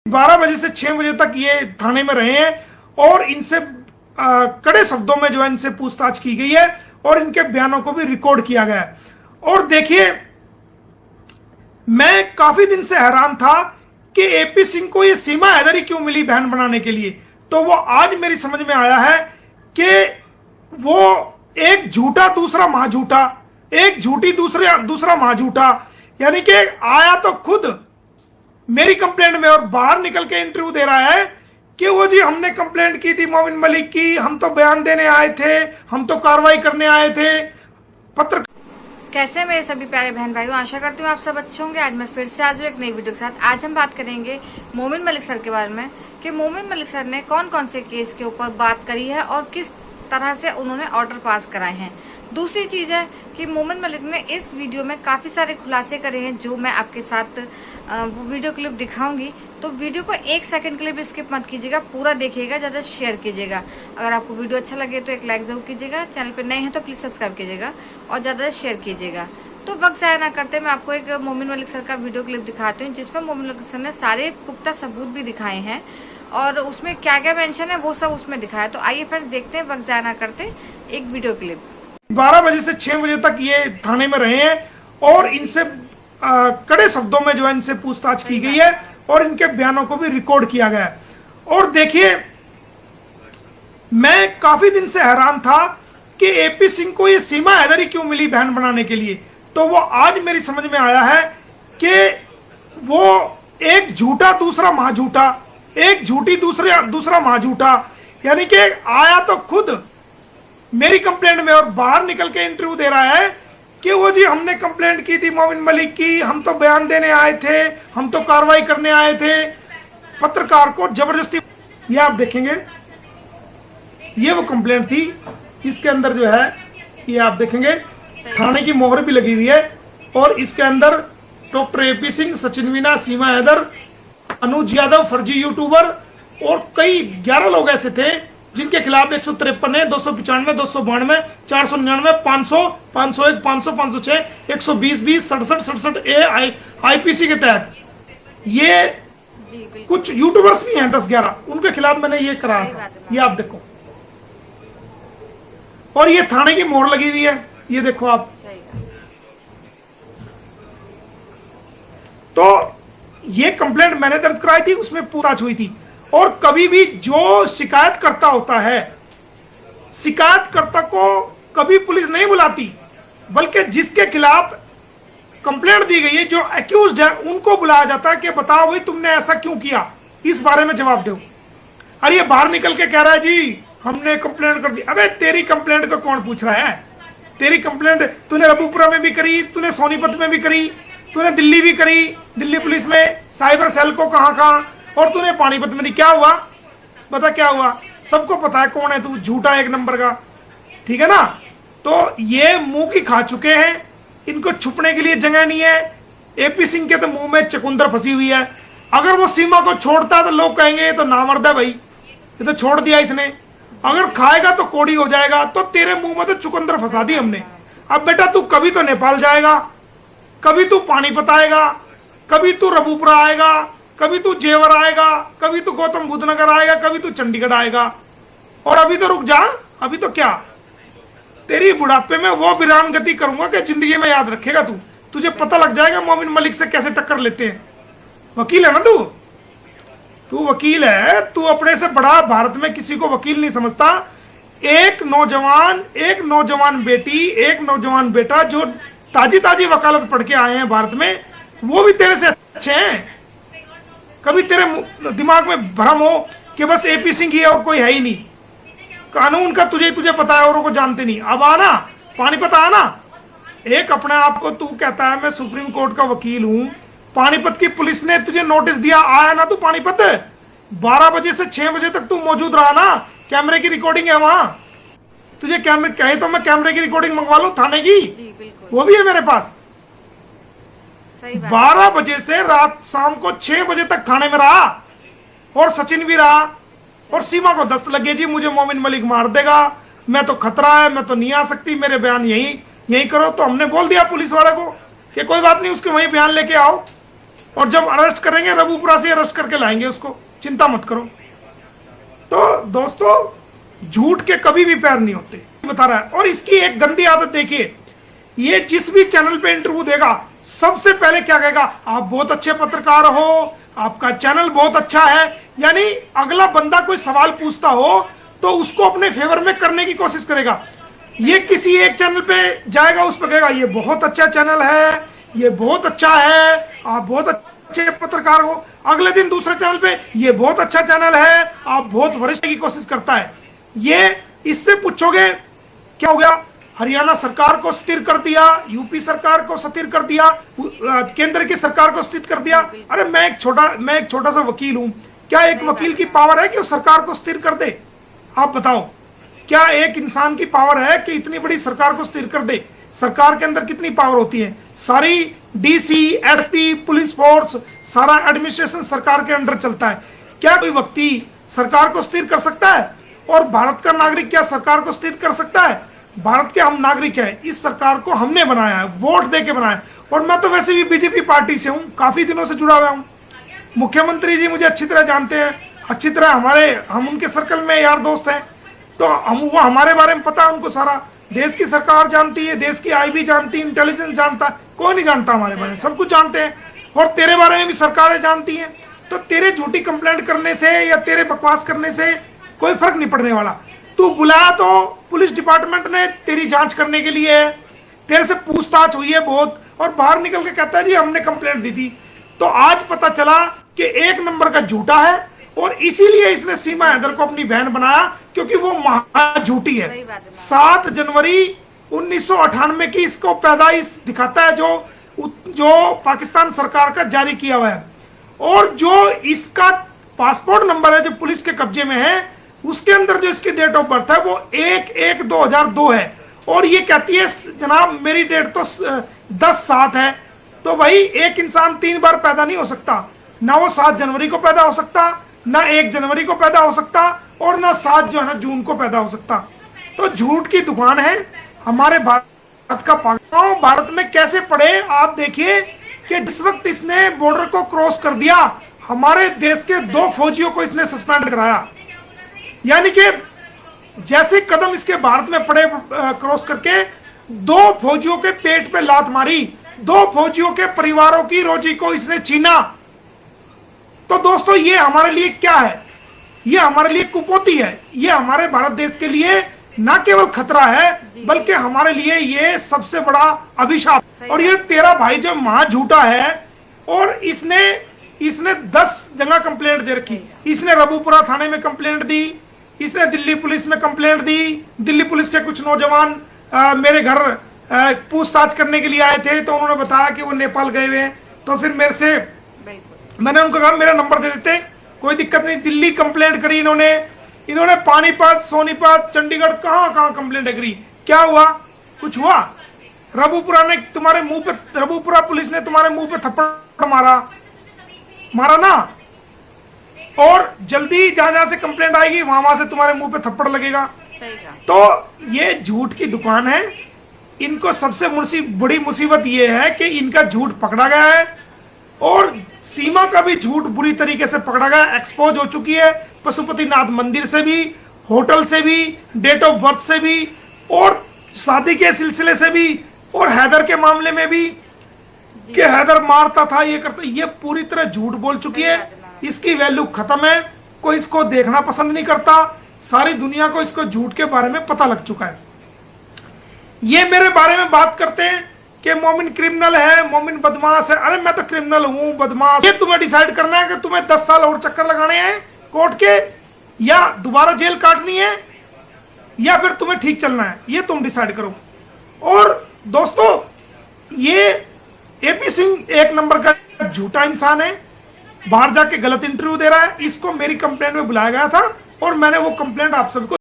12 बजे से 6 बजे तक ये थाने में रहे हैं और इनसे कड़े शब्दों में जो है इनसे पूछताछ की गई है और इनके बयानों को भी रिकॉर्ड किया गया है। और देखिए, मैं काफी दिन से हैरान था कि एपी सिंह को ये सीमा हैदरी क्यों मिली बहन बनाने के लिए। तो वो आज मेरी समझ में आया है कि वो एक झूठा दूसरा महाझूठा, एक झूठी दूसरा महाझूठा, यानी कि आया तो खुद मेरी कंप्लेंट में और बाहर निकल के इंटरव्यू दे रहा है कि वो जी हमने कंप्लेंट की थी मोमिन मलिक की, हम तो बयान देने आए थे, हम तो कार्रवाई करने आए थे। पत्र कैसे मेरे सभी प्यारे बहन भाइयों, आशा करती हूँ आप सब अच्छे होंगे। आज मैं फिर से हाजिर एक नई वीडियो के साथ। आज हम बात करेंगे मोमिन मलिक सर के बारे में कि मोमिन मलिक सर ने कौन कौन से केस के ऊपर बात करी है और किस तरह से उन्होंने ऑर्डर पास कराए हैं। दूसरी चीज़ है कि मोमिन मलिक ने इस वीडियो में काफ़ी सारे खुलासे करे हैं जो मैं आपके साथ वो वीडियो क्लिप दिखाऊंगी। तो वीडियो को 1 सेकंड के लिए भी स्किप मत कीजिएगा, पूरा देखिएगा, ज़्यादा शेयर कीजिएगा। अगर आपको वीडियो अच्छा लगे तो एक लाइक ज़रूर कीजिएगा, चैनल पर नए हैं तो प्लीज़ सब्सक्राइब कीजिएगा और ज़्यादा शेयर कीजिएगा। तो वक्त ज़ाया ना करते मैं आपको एक मोमिन मलिक सर का वीडियो क्लिप दिखाती हूँ जिसमें मोमिन मलिक सर ने सारे पुख्ता सबूत भी दिखाए हैं और उसमें क्या क्या मेंशन है वो सब उसमें दिखाया। तो आइए फ्रेंड्स देखते हैं, वक्त ज़ाया ना करते एक वीडियो क्लिप। 12 बजे से 6 बजे तक ये थाने में रहे हैं और इनसे कड़े शब्दों में जो है इनसे पूछताछ की गई है और इनके बयानों को भी रिकॉर्ड किया गया है। और देखिए, मैं काफी दिन से हैरान था कि एपी सिंह को ये सीमा हैदरी क्यों मिली बहन बनाने के लिए। तो वो आज मेरी समझ में आया है कि वो एक झूठा दूसरा महाझूठा, एक झूठी दूसरा महाझूठा, यानी कि आया तो खुद मेरी कंप्लेंट में और बाहर निकल के इंटरव्यू दे रहा है कि वो जी हमने कंप्लेंट की थी मोमिन मलिक की, हम तो बयान देने आए थे, हम तो कार्रवाई करने आए थे। पत्रकार को जबरदस्ती, ये आप देखेंगे, ये वो कंप्लेंट थी इसके अंदर जो है ये आप देखेंगे थाने की मोहर भी लगी हुई है और इसके अंदर डॉक्टर एपी सिंह, सचिन मीना, सीमा हैदर, अनुज यादव फर्जी यूट्यूबर और कई 11 लोग ऐसे थे जिनके खिलाफ 153 है, 295, 292, 499, 500, 501, 500, 506, 120, 20, 67, 67 ए आईपीसी के तहत ये कुछ यूट्यूबर्स भी हैं 10-11, उनके खिलाफ मैंने ये करा। ये आप देखो, और ये थाने की मोहर लगी हुई है, ये देखो आप। तो ये कंप्लेंट मैंने दर्ज कराई थी, उसमें पूछताछ हुई थी। और कभी भी जो शिकायतकर्ता होता है, शिकायतकर्ता को कभी पुलिस नहीं बुलाती, बल्कि जिसके खिलाफ कंप्लेंट दी गई है, जो एक्यूज्ड है, उनको बुलाया जाता है कि बताओ भाई तुमने ऐसा क्यों किया, इस बारे में जवाब दो। अरे ये बाहर निकल के कह रहा है जी हमने कंप्लेंट कर दी। अबे तेरी कंप्लेंट को कौन पूछ रहा है? तेरी कंप्लेंट तूने रबूपुरा में भी करी, तूने सोनीपत में भी करी, तूने दिल्ली भी करी, दिल्ली पुलिस में साइबर सेल को कहां, और तूने पानीपत में नहीं। क्या हुआ बता, क्या हुआ? सबको पता है कौन है तू, झूठा एक नंबर का, ठीक है ना। तो ये मुंह की खा चुके हैं, इनको छुपने के लिए जगह नहीं है। एपी सिंह के तो मुंह में चकुंदर फंसी हुई है। अगर वो सीमा को छोड़ता तो लोग कहेंगे तो नामर्द है भाई, ये तो छोड़ दिया इसने। अगर खाएगा तो कोड़ी हो जाएगा। तो तेरे मुंह में तो चुकंदर फंसा दी हमने। अब बेटा तू कभी तो नेपाल जाएगा, कभी तू पानीपत आएगा, कभी तू रबूपुरा आएगा, कभी तू जेवर आएगा, कभी तू गौतम बुद्ध नगर आएगा, कभी तू चंडीगढ़ आएगा। और अभी तो रुक जा, अभी तो क्या, तेरी बुढ़ापे में वो वीरान गति करूंगा कि जिंदगी में याद रखेगा तू। तुझे पता लग जाएगा मोमिन मलिक से कैसे टक्कर लेते हैं। वकील है ना तू वकील है। तू अपने से बड़ा भारत में किसी को वकील नहीं समझता। एक नौजवान बेटी, एक नौजवान बेटा जो ताजी वकालत पढ़ के आए हैं भारत में, वो भी तेरे से अच्छे हैं। कभी तेरे दिमाग में भ्रम हो कि बस एपी सिंह ही है और कोई है ही नहीं। कानून का तुझे पता है, औरों को जानते नहीं। अब आना पानीपत आना। एक अपने आप को तू कहता है मैं सुप्रीम कोर्ट का वकील हूं। पानीपत की पुलिस ने तुझे नोटिस दिया, आया ना तू पानीपत। 12 बजे से 6 बजे तक तू मौजूद रहा ना। कैमरे की रिकॉर्डिंग है वहां। तुझे कैमरे कहे तो मैं कैमरे की रिकॉर्डिंग मंगवा लूं थाने की, वो भी है मेरे पास। 12 बजे से रात शाम को 6 बजे तक थाने में रहा और सचिन भी रहा। और सीमा को दस्त लगे जी मुझे मोमिन मलिक मार देगा, मैं तो खतरा है, मैं तो नहीं आ सकती, मेरे बयान यही करो। तो हमने बोल दिया पुलिस वाले को कि कोई बात नहीं, उसके वहीं बयान लेके आओ। और जब अरेस्ट करेंगे रबूपुरा से अरेस्ट करके लाएंगे उसको, चिंता मत करो। तो दोस्तों झूठ के कभी भी पैर नहीं होते, बता रहा है। और इसकी एक गंदी आदत देखिए, ये जिस भी चैनल पे इंटरव्यू देगा सबसे पहले क्या कहेगा, आप बहुत अच्छे पत्रकार हो, आपका चैनल बहुत अच्छा है। यानी अगला बंदा कोई सवाल पूछता हो तो उसको अपने फेवर में करने की कोशिश करेगा। ये किसी एक चैनल पे जाएगा, उस पर कहेगा ये बहुत अच्छा चैनल है, ये बहुत अच्छा है, आप बहुत अच्छे पत्रकार हो। अगले दिन दूसरे चैनल पे ये बहुत अच्छा चैनल है, आप बहुत वरिष्ठ की कोशिश करता है। ये इससे पूछोगे क्या हो गया, हरियाणा सरकार को स्थिर कर दिया, यूपी सरकार को स्थिर कर दिया, केंद्र की सरकार को स्थिर कर दिया। अरे मैं एक छोटा सा वकील हूं, क्या एक वकील की पावर है कि वो सरकार को स्थिर कर दे? आप बताओ, क्या एक इंसान की पावर है कि इतनी बड़ी सरकार को स्थिर कर दे? सरकार के अंदर कितनी पावर होती है? सारी डीसी, एसपी, पुलिस फोर्स, सारा एडमिनिस्ट्रेशन सरकार के अंडर चलता है। क्या कोई व्यक्ति सरकार को स्थिर कर सकता है? और भारत का नागरिक क्या सरकार को स्थिर कर सकता है? भारत के हम नागरिक हैं, इस सरकार को हमने बनाया है, वोट दे के बनाया है। और मैं तो वैसे भी बीजेपी पार्टी से हूं, काफी दिनों से जुड़ा हुआ हूं। मुख्यमंत्री जी मुझे अच्छी तरह जानते हैं, अच्छी तरह हम उनके सर्कल में यार दोस्त हैं, तो वो हमारे बारे में पता है उनको सारा। देश की सरकार जानती है, देश की आईबी जानती है, इंटेलिजेंस जानता है, कोई नहीं जानता हमारे बारे में, सब कुछ जानते हैं। और तेरे बारे में भी सरकारें जानती हैं। तो तेरे झूठी कंप्लेंट करने से या तेरे बकवास करने से कोई फर्क नहीं पड़ने वाला। तू बुलाया तो पुलिस डिपार्टमेंट ने तेरी जांच करने के लिए है, तेरे से पूछताछ हुई है बहुत, और बाहर निकल के कहता है जी हमने कंप्लेंट दी थी। तो आज पता चला कि एक नंबर का झूठा है, और इसीलिए इसने सीमा हैदर को अपनी बहन बनाया, क्योंकि वो महा झूठी है। 7 जनवरी 1998 की इसको पैदाइश दिखाता है, जो पाकिस्तान सरकार का जारी किया हुआ है। और जो इसका पासपोर्ट नंबर है जो पुलिस के कब्जे में है, उसके अंदर जो इसकी डेट ऑफ बर्थ है वो 1/1/2002 है। और ये कहती है जनाब मेरी डेट तो 10/7 है। तो भाई एक इंसान 3 बार पैदा नहीं हो सकता, ना वो 7 जनवरी को पैदा हो सकता, ना 1 जनवरी को पैदा हो सकता, और ना 7 जो है ना जून को पैदा हो सकता। तो झूठ की दुकान है हमारे भारत का। पाकिस्तान भारत में कैसे पड़े आप देखिए कि जिस वक्त इसने बॉर्डर को क्रॉस कर दिया, हमारे देश के 2 फौजियों को इसने सस्पेंड कराया। यानी कि जैसे कदम इसके भारत में पड़े क्रॉस करके 2 फौजियों के पेट पे लात मारी, 2 फौजियों के परिवारों की रोजी को इसने छीना। तो दोस्तों ये हमारे लिए क्या है? ये हमारे लिए कुपोती है। ये हमारे भारत देश के लिए न केवल खतरा है, बल्कि हमारे लिए ये सबसे बड़ा अभिशाप। और ये तेरा भाई जो महा झूठा है, और इसने 10 जगह कंप्लेंट दे रखी। इसने रबूपुरा थाने में कंप्लेंट दी, इसने दिल्ली पुलिस में कंप्लेंट दी। दिल्ली पुलिस के कुछ नौजवान मेरे घर पूछताछ करने के लिए आए थे, तो उन्होंने बताया कि वो नेपाल गए हुए हैं। तो फिर मैंने उनको कहा मेरा नंबर दे देते, कोई दिक्कत नहीं। दिल्ली कंप्लेंट करी इन्होंने पानीपत, सोनीपत, चंडीगढ़, कहां कंप्लेंट करी। क्या हुआ? कुछ हुआ? रबूपुरा पुलिस ने तुम्हारे मुंह पे थप्पड़ मारा ना। और जल्दी जहां से कंप्लेंट आएगी वहां से तुम्हारे मुंह पे थप्पड़ लगेगा। तो ये झूठ की दुकान है। इनको सबसे बड़ी मुसीबत ये है कि इनका झूठ पकड़ा गया है, और सीमा का भी झूठ बुरी तरीके से पकड़ा गया, एक्सपोज हो चुकी है। पशुपतिनाथ मंदिर से भी, होटल से भी, डेट ऑफ बर्थ से भी, और शादी के सिलसिले से भी, और हैदर के मामले में भी कि हैदर मारता था, ये करता, ये पूरी तरह झूठ बोल चुकी है। इसकी वैल्यू खत्म है, कोई इसको देखना पसंद नहीं करता। सारी दुनिया को इसको झूठ के बारे में पता लग चुका है। ये मेरे बारे में बात करते हैं कि मोमिन क्रिमिनल है, मोमिन बदमाश है। अरे मैं तो क्रिमिनल हूं, बदमाश। ये तुम्हें डिसाइड करना है कि तुम्हें 10 साल और चक्कर लगाने हैं कोर्ट के, या दोबारा जेल काटनी है, या फिर तुम्हें ठीक चलना है। ये तुम डिसाइड करो। और दोस्तों ये एपी सिंह 1 नंबर का झूठा इंसान है, बाहर जाके गलत इंटरव्यू दे रहा है। इसको मेरी कंप्लेंट में बुलाया गया था, और मैंने वो कंप्लेंट आप सबको